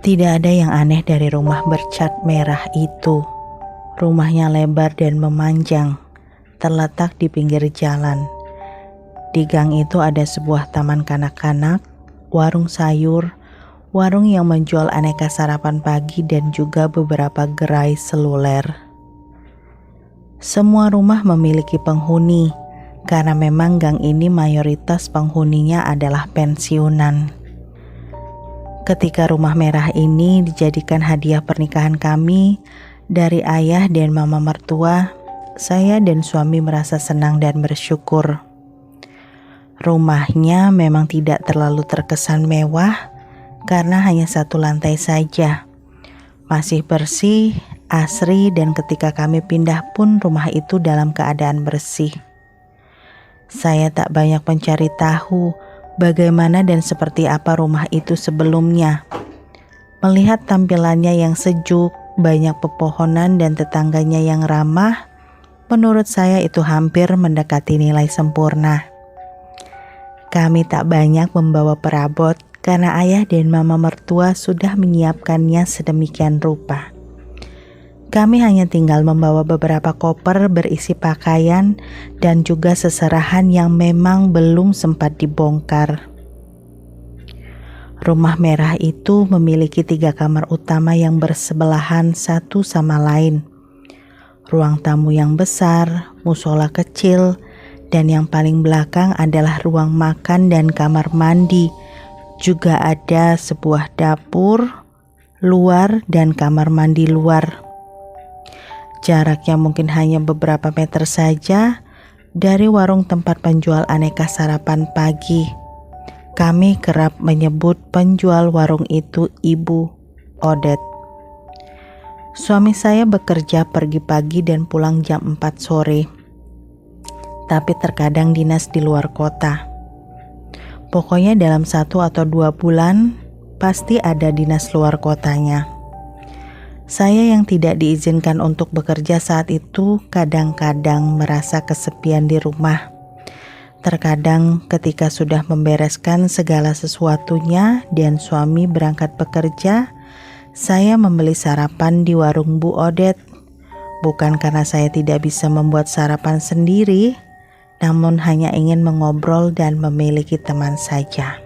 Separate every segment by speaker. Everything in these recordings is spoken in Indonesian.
Speaker 1: Tidak ada yang aneh dari rumah bercat merah itu. Rumahnya lebar dan memanjang, terletak di pinggir jalan. Di gang itu ada sebuah taman kanak-kanak, warung sayur, warung yang menjual aneka sarapan pagi dan juga beberapa gerai seluler. Semua rumah memiliki penghuni, karena memang gang ini mayoritas penghuninya adalah pensiunan. Ketika rumah merah ini dijadikan hadiah pernikahan kami dari ayah dan mama mertua, saya dan suami merasa senang dan bersyukur. Rumahnya memang tidak terlalu terkesan mewah karena hanya satu lantai saja. Masih bersih, asri, dan ketika kami pindah pun rumah itu dalam keadaan bersih. Saya tak banyak mencari tahu bagaimana dan seperti apa rumah itu sebelumnya. Melihat tampilannya yang sejuk, banyak pepohonan dan tetangganya yang ramah, menurut saya itu hampir mendekati nilai sempurna. Kami tak banyak membawa perabot karena ayah dan mama mertua sudah menyiapkannya sedemikian rupa. Kami hanya tinggal membawa beberapa koper berisi pakaian dan juga seserahan yang memang belum sempat dibongkar. Rumah merah itu memiliki 3 kamar utama yang bersebelahan satu sama lain. Ruang tamu yang besar, musola kecil, dan yang paling belakang adalah ruang makan dan kamar mandi. Juga ada sebuah dapur luar dan kamar mandi luar. Jaraknya mungkin hanya beberapa meter saja dari warung tempat penjual aneka sarapan pagi. Kami kerap menyebut penjual warung itu Ibu Odet. Suami saya bekerja pergi pagi dan pulang jam 4 sore. Tapi terkadang dinas di luar kota. Pokoknya dalam 1 atau 2 bulan pasti ada dinas luar kotanya. Saya yang tidak diizinkan untuk bekerja saat itu kadang-kadang merasa kesepian di rumah. Terkadang ketika sudah membereskan segala sesuatunya dan suami berangkat bekerja, saya membeli sarapan di warung Bu Odet. Bukan karena saya tidak bisa membuat sarapan sendiri, namun hanya ingin mengobrol dan memiliki teman saja.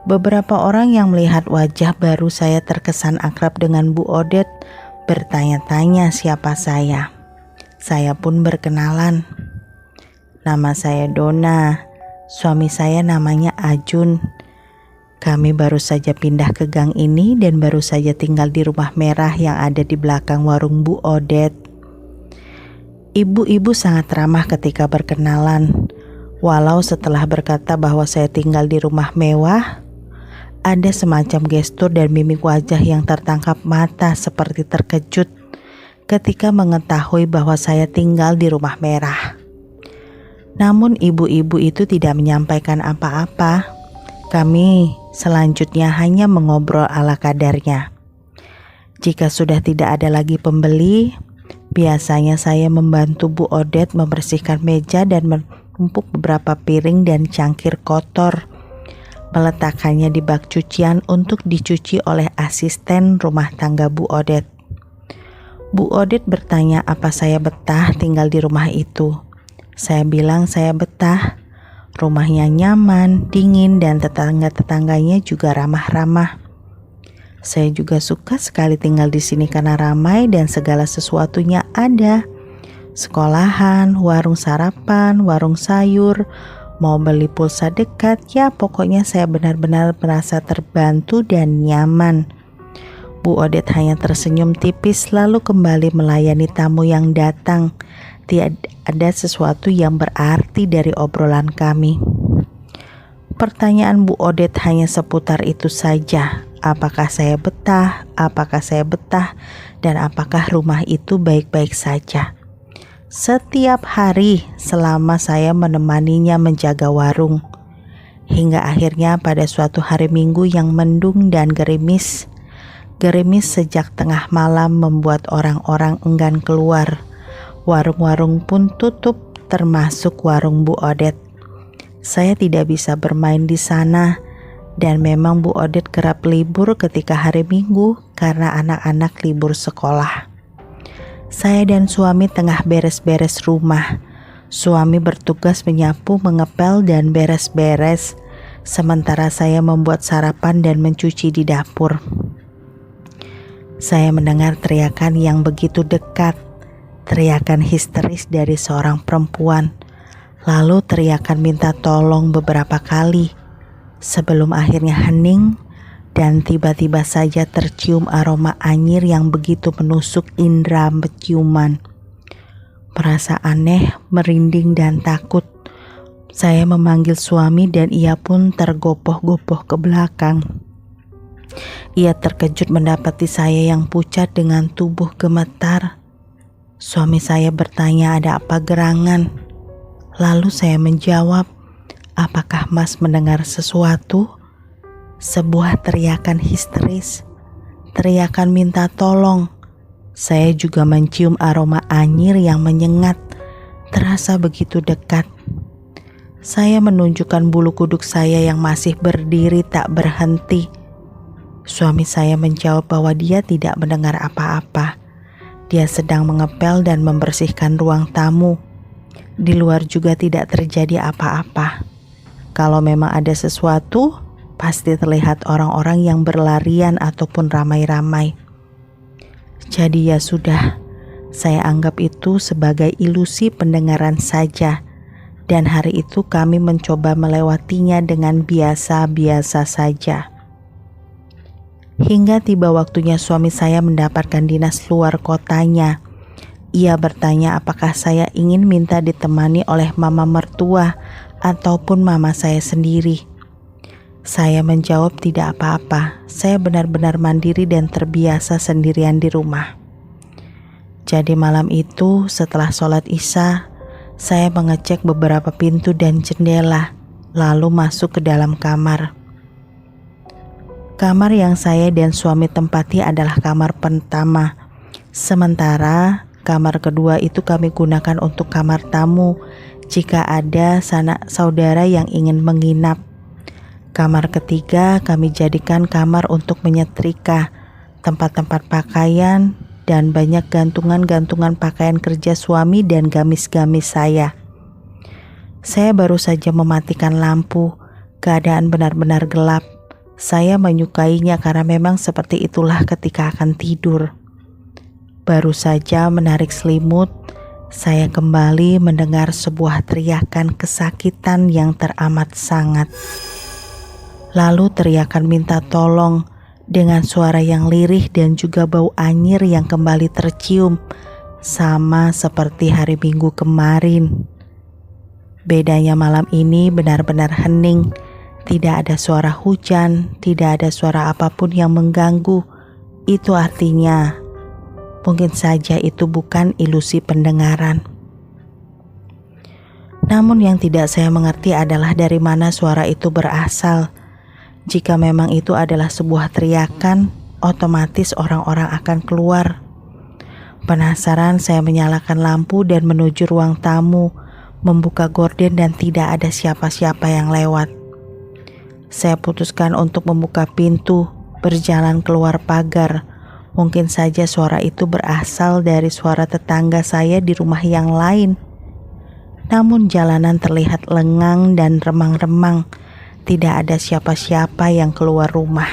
Speaker 1: Beberapa orang yang melihat wajah baru saya terkesan akrab dengan Bu Odet bertanya-tanya siapa saya. Saya pun berkenalan. Nama saya Dona, suami saya namanya Ajun. Kami baru saja pindah ke gang ini dan baru saja tinggal di rumah merah yang ada di belakang warung Bu Odet. Ibu-ibu sangat ramah ketika berkenalan. Walau setelah berkata bahwa saya tinggal di rumah mewah, ada semacam gestur dan mimik wajah yang tertangkap mata seperti terkejut ketika mengetahui bahwa saya tinggal di rumah merah. Namun ibu-ibu itu tidak menyampaikan apa-apa. Kami selanjutnya hanya mengobrol ala kadarnya. Jika sudah tidak ada lagi pembeli, biasanya saya membantu Bu Odet membersihkan meja dan menumpuk beberapa piring dan cangkir kotor, meletakkannya di bak cucian untuk dicuci oleh asisten rumah tangga Bu Odet. Bu Odet bertanya apa saya betah tinggal di rumah itu. Saya bilang saya betah. Rumahnya nyaman, dingin, dan tetangga-tetangganya juga ramah-ramah. Saya juga suka sekali tinggal di sini karena ramai dan segala sesuatunya ada. Sekolahan, warung sarapan, warung sayur, mau beli pulsa dekat, ya pokoknya saya benar-benar merasa terbantu dan nyaman. Bu Odet hanya tersenyum tipis lalu kembali melayani tamu yang datang. Tidak ada sesuatu yang berarti dari obrolan kami. Pertanyaan Bu Odet hanya seputar itu saja. Apakah saya betah? Apakah saya betah? Dan apakah rumah itu baik-baik saja? Setiap hari selama saya menemaninya menjaga warung. Hingga akhirnya pada suatu hari Minggu yang mendung dan gerimis sejak tengah malam membuat orang-orang enggan keluar. Warung-warung pun tutup, termasuk warung Bu Odet. Saya tidak bisa bermain di sana Dan memang Bu Odet kerap libur ketika hari Minggu karena anak-anak libur sekolah. Saya dan suami tengah beres-beres rumah. Suami bertugas menyapu, mengepel, dan beres-beres, sementara saya membuat sarapan dan mencuci di dapur. Saya mendengar teriakan yang begitu dekat, teriakan histeris dari seorang perempuan, lalu teriakan minta tolong beberapa kali, sebelum akhirnya hening dan tiba-tiba saja tercium aroma anyir yang begitu menusuk indera penciuman. Merasa aneh, merinding dan takut, saya memanggil suami dan ia pun tergopoh-gopoh ke belakang. Ia terkejut mendapati saya yang pucat dengan tubuh gemetar. Suami saya bertanya ada apa gerangan. Lalu saya menjawab, "Apakah Mas mendengar sesuatu?" Sebuah teriakan histeris, teriakan minta tolong. Saya juga mencium aroma anyir yang menyengat, terasa begitu dekat. Saya menunjukkan bulu kuduk saya yang masih berdiri tak berhenti. Suami saya menjawab bahwa dia tidak mendengar apa-apa. Dia sedang mengepel dan membersihkan ruang tamu. Di luar juga tidak terjadi apa-apa. Kalau memang ada sesuatu, pasti terlihat orang-orang yang berlarian ataupun ramai-ramai. Jadi ya sudah, saya anggap itu sebagai ilusi pendengaran saja. Dan hari itu kami mencoba melewatinya dengan biasa-biasa saja. Hingga tiba waktunya suami saya mendapatkan dinas luar kotanya. Ia bertanya apakah saya ingin minta ditemani oleh mama mertua ataupun mama saya sendiri. Saya menjawab tidak apa-apa, saya benar-benar mandiri dan terbiasa sendirian di rumah. Jadi malam itu setelah sholat Isya, saya mengecek beberapa pintu dan jendela, lalu masuk ke dalam kamar. Kamar yang saya dan suami tempati adalah kamar pertama, sementara kamar kedua itu kami gunakan untuk kamar tamu jika ada sanak saudara yang ingin menginap. Kamar ketiga kami jadikan kamar untuk menyetrika, tempat-tempat pakaian, dan banyak gantungan-gantungan pakaian kerja suami dan gamis-gamis saya. Saya baru saja mematikan lampu, keadaan benar-benar gelap. Saya menyukainya karena memang seperti itulah ketika akan tidur. Baru saja menarik selimut, saya kembali mendengar sebuah teriakan kesakitan yang teramat sangat. Lalu teriakan minta tolong dengan suara yang lirih dan juga bau anyir yang kembali tercium, sama seperti hari Minggu kemarin. Bedanya malam ini benar-benar hening. Tidak ada suara hujan, tidak ada suara apapun yang mengganggu. Itu artinya mungkin saja itu bukan ilusi pendengaran. Namun yang tidak saya mengerti adalah dari mana suara itu berasal. Jika memang itu adalah sebuah teriakan, otomatis orang-orang akan keluar. Penasaran, saya menyalakan lampu dan menuju ruang tamu, membuka gorden dan tidak ada siapa-siapa yang lewat. Saya putuskan untuk membuka pintu, berjalan keluar pagar. Mungkin saja suara itu berasal dari suara tetangga saya di rumah yang lain. Namun jalanan terlihat lengang dan remang-remang. Tidak ada siapa-siapa yang keluar rumah.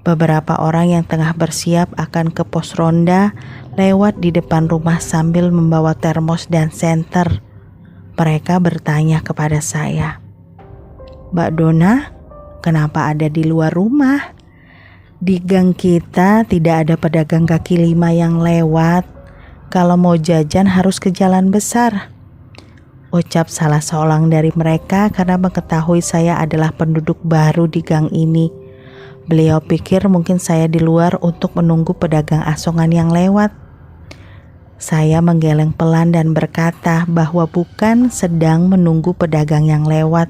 Speaker 1: Beberapa orang yang tengah bersiap akan ke pos ronda lewat di depan rumah sambil membawa termos dan senter. Mereka bertanya kepada saya, "Mbak Dona, kenapa ada di luar rumah? Di gang kita tidak ada pedagang kaki lima yang lewat. Kalau mau jajan harus ke jalan besar," ucap salah seorang dari mereka karena mengetahui saya adalah penduduk baru di gang ini. Beliau pikir mungkin saya di luar untuk menunggu pedagang asongan yang lewat. Saya menggeleng pelan dan berkata bahwa bukan sedang menunggu pedagang yang lewat.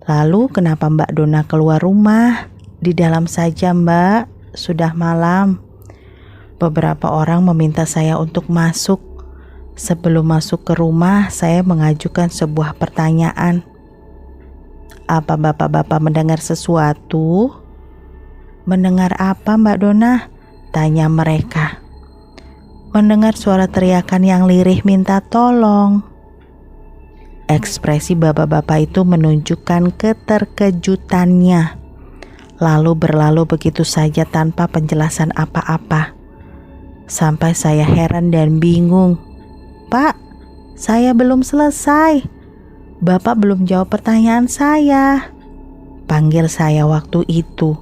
Speaker 1: "Lalu kenapa Mbak Dona keluar rumah? Di dalam saja Mbak, sudah malam." Beberapa orang meminta saya untuk masuk. Sebelum masuk ke rumah, saya mengajukan sebuah pertanyaan. Apa bapak-bapak mendengar sesuatu? Mendengar apa, Mbak Dona? Tanya mereka. Mendengar suara teriakan yang lirih minta tolong. Ekspresi bapak-bapak itu menunjukkan keterkejutannya. Lalu berlalu begitu saja tanpa penjelasan apa-apa. Sampai saya heran dan bingung. Pak, saya belum selesai. Bapak belum jawab pertanyaan saya. Panggil saya waktu itu.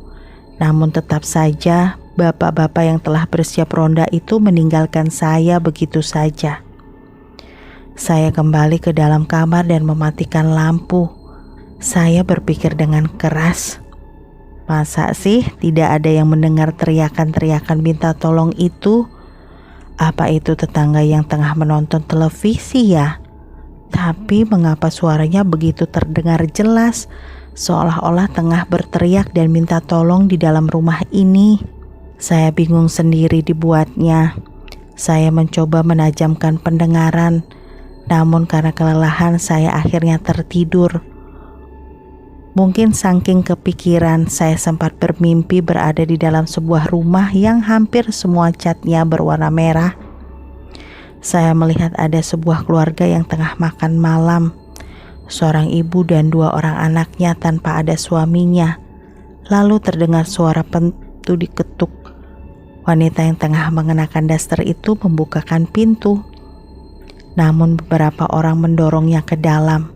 Speaker 1: Namun tetap saja bapak-bapak yang telah bersiap ronda itu meninggalkan saya begitu saja. Saya kembali ke dalam kamar dan mematikan lampu. Saya berpikir dengan keras. Masa sih tidak ada yang mendengar teriakan-teriakan minta tolong itu? Apa itu tetangga yang tengah menonton televisi ya? Tapi mengapa suaranya begitu terdengar jelas, seolah-olah tengah berteriak dan minta tolong di dalam rumah ini? Saya bingung sendiri dibuatnya. Saya mencoba menajamkan pendengaran, namun karena kelelahan saya akhirnya tertidur. Mungkin saking kepikiran, saya sempat bermimpi berada di dalam sebuah rumah yang hampir semua catnya berwarna merah. Saya melihat ada sebuah keluarga yang tengah makan malam. Seorang ibu dan 2 orang anaknya tanpa ada suaminya. Lalu terdengar suara pintu diketuk. Wanita yang tengah mengenakan daster itu membukakan pintu. Namun beberapa orang mendorongnya ke dalam,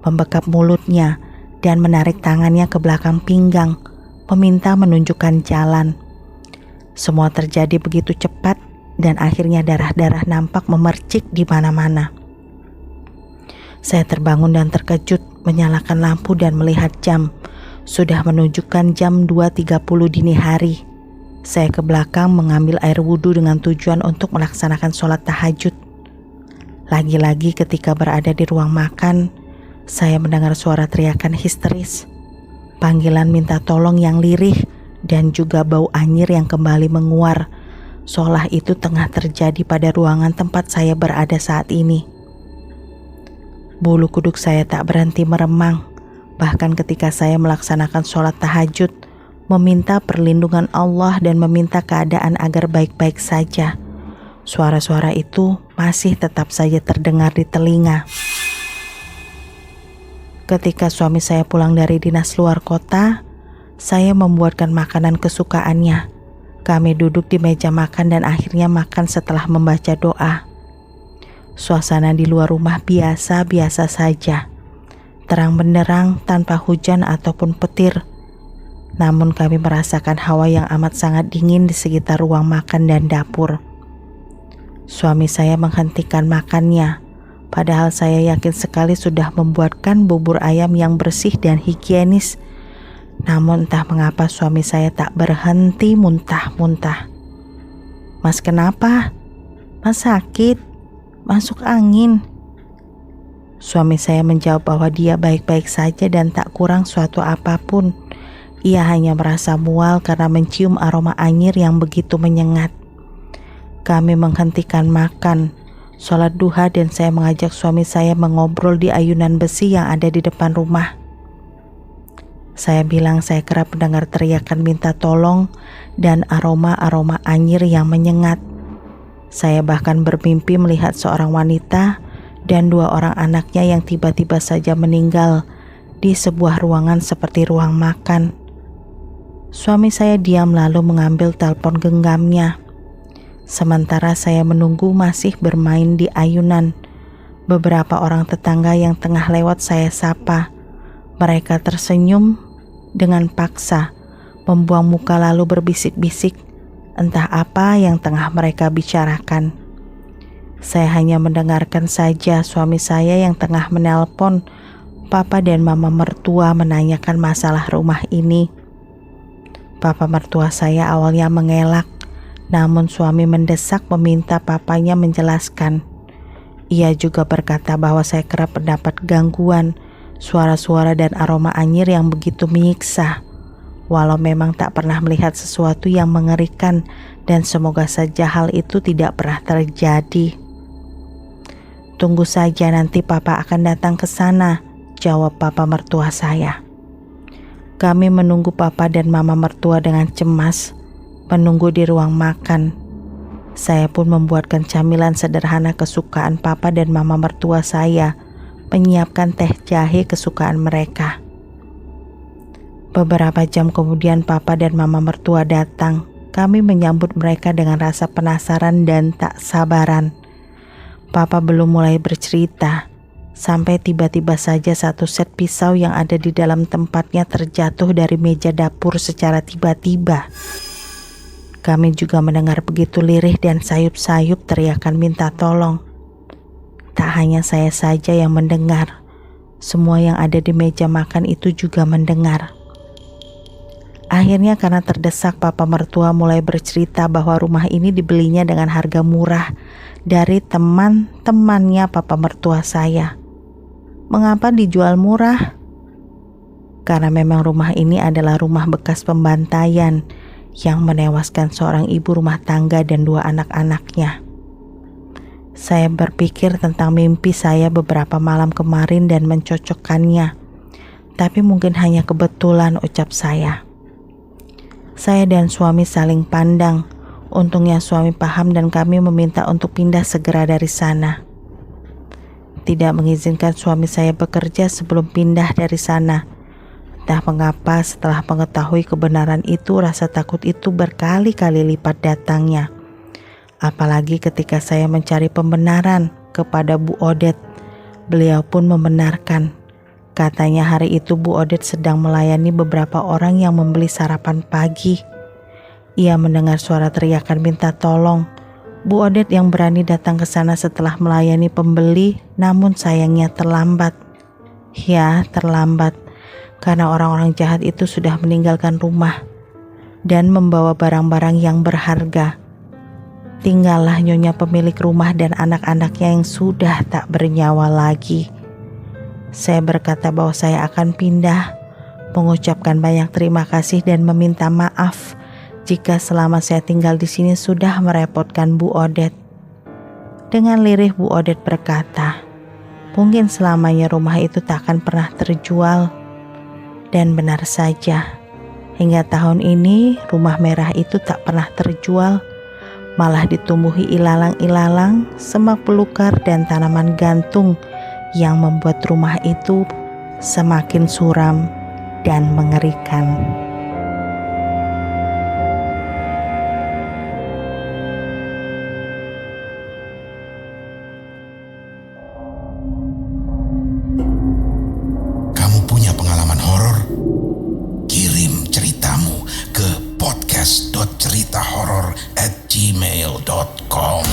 Speaker 1: membekap mulutnya, dan menarik tangannya ke belakang pinggang, meminta menunjukkan jalan. Semua terjadi begitu cepat dan akhirnya darah-darah nampak memercik di mana-mana. Saya terbangun dan terkejut, menyalakan lampu dan melihat jam. Sudah menunjukkan jam 2.30 dini hari. Saya ke belakang mengambil air wudhu dengan tujuan untuk melaksanakan sholat tahajud. Lagi-lagi ketika berada di ruang makan, saya mendengar suara teriakan histeris, panggilan minta tolong yang lirih, dan juga bau anyir yang kembali menguar, seolah itu tengah terjadi pada ruangan tempat saya berada saat ini. Bulu kuduk saya tak berhenti meremang, bahkan ketika saya melaksanakan sholat tahajud, meminta perlindungan Allah dan meminta keadaan agar baik-baik saja. Suara-suara itu masih tetap saja terdengar di telinga. Ketika suami saya pulang dari dinas luar kota, saya membuatkan makanan kesukaannya. Kami duduk di meja makan dan akhirnya makan setelah membaca doa. Suasana di luar rumah biasa-biasa saja. Terang benderang tanpa hujan ataupun petir. Namun kami merasakan hawa yang amat sangat dingin di sekitar ruang makan dan dapur. Suami saya menghentikan makannya, padahal saya yakin sekali sudah membuatkan bubur ayam yang bersih dan higienis. Namun entah mengapa suami saya tak berhenti muntah-muntah. Mas kenapa? Mas sakit? Masuk angin? Suami saya menjawab bahwa dia baik-baik saja dan tak kurang suatu apapun. Ia hanya merasa mual karena mencium aroma anyir yang begitu menyengat. Kami menghentikan makan, sholat duha, dan saya mengajak suami saya mengobrol di ayunan besi yang ada di depan rumah. Saya bilang saya kerap mendengar teriakan minta tolong dan aroma-aroma anyir yang menyengat. Saya bahkan bermimpi melihat seorang wanita dan 2 orang anaknya yang tiba-tiba saja meninggal di sebuah ruangan seperti ruang makan. Suami saya diam lalu mengambil telepon genggamnya. Sementara saya menunggu masih bermain di ayunan. Beberapa orang tetangga yang tengah lewat saya sapa. Mereka tersenyum dengan paksa, membuang muka lalu berbisik-bisik, entah apa yang tengah mereka bicarakan. Saya hanya mendengarkan saja suami saya yang tengah menelpon papa dan mama mertua menanyakan masalah rumah ini. Papa mertua saya awalnya mengelak, namun suami mendesak meminta papanya menjelaskan. Ia juga berkata bahwa saya kerap mendapat gangguan, suara-suara dan aroma anyir yang begitu menyiksa. Walau memang tak pernah melihat sesuatu yang mengerikan dan semoga saja hal itu tidak pernah terjadi. Tunggu saja nanti papa akan datang ke sana, jawab papa mertua saya. Kami menunggu papa dan mama mertua dengan cemas, menunggu di ruang makan. Saya pun membuatkan camilan sederhana kesukaan papa dan mama mertua saya, menyiapkan teh jahe kesukaan mereka. Beberapa jam kemudian papa dan mama mertua datang. Kami menyambut mereka dengan rasa penasaran dan tak sabaran. Papa belum mulai bercerita, sampai tiba-tiba saja satu set pisau yang ada di dalam tempatnya terjatuh dari meja dapur secara tiba-tiba. Kami juga mendengar begitu lirih dan sayup-sayup teriakan minta tolong. Tak hanya saya saja yang mendengar, semua yang ada di meja makan itu juga mendengar. Akhirnya karena terdesak, papa mertua mulai bercerita bahwa rumah ini dibelinya dengan harga murah dari teman-temannya papa mertua saya. Mengapa dijual murah? Karena memang rumah ini adalah rumah bekas pembantaian yang menewaskan seorang ibu rumah tangga dan 2 anak-anaknya. Saya berpikir tentang mimpi saya beberapa malam kemarin dan mencocokkannya. Tapi mungkin hanya kebetulan, ucap saya. Saya dan suami saling pandang. Untungnya suami paham dan kami meminta untuk pindah segera dari sana. Tidak mengizinkan suami saya bekerja sebelum pindah dari sana. Entah mengapa setelah mengetahui kebenaran itu, rasa takut itu berkali-kali lipat datangnya. Apalagi ketika saya mencari pembenaran kepada Bu Odet, beliau pun membenarkan. Katanya hari itu Bu Odet sedang melayani beberapa orang yang membeli sarapan pagi. Ia mendengar suara teriakan minta tolong. Bu Odet yang berani datang ke sana setelah melayani pembeli, namun sayangnya terlambat. Ya, terlambat. Karena orang-orang jahat itu sudah meninggalkan rumah dan membawa barang-barang yang berharga. Tinggallah nyonya pemilik rumah dan anak-anaknya yang sudah tak bernyawa lagi. Saya berkata bahwa saya akan pindah, mengucapkan banyak terima kasih dan meminta maaf jika selama saya tinggal di sini sudah merepotkan Bu Odet. Dengan lirih Bu Odet berkata, mungkin selamanya rumah itu tak akan pernah terjual. Dan benar saja, hingga tahun ini rumah merah itu tak pernah terjual, malah ditumbuhi ilalang-ilalang, semak belukar dan tanaman gantung yang membuat rumah itu semakin suram dan mengerikan.
Speaker 2: Kamu punya pengalaman horor? Kirim ceritamu ke podcast.ceritahoror@gmail.com.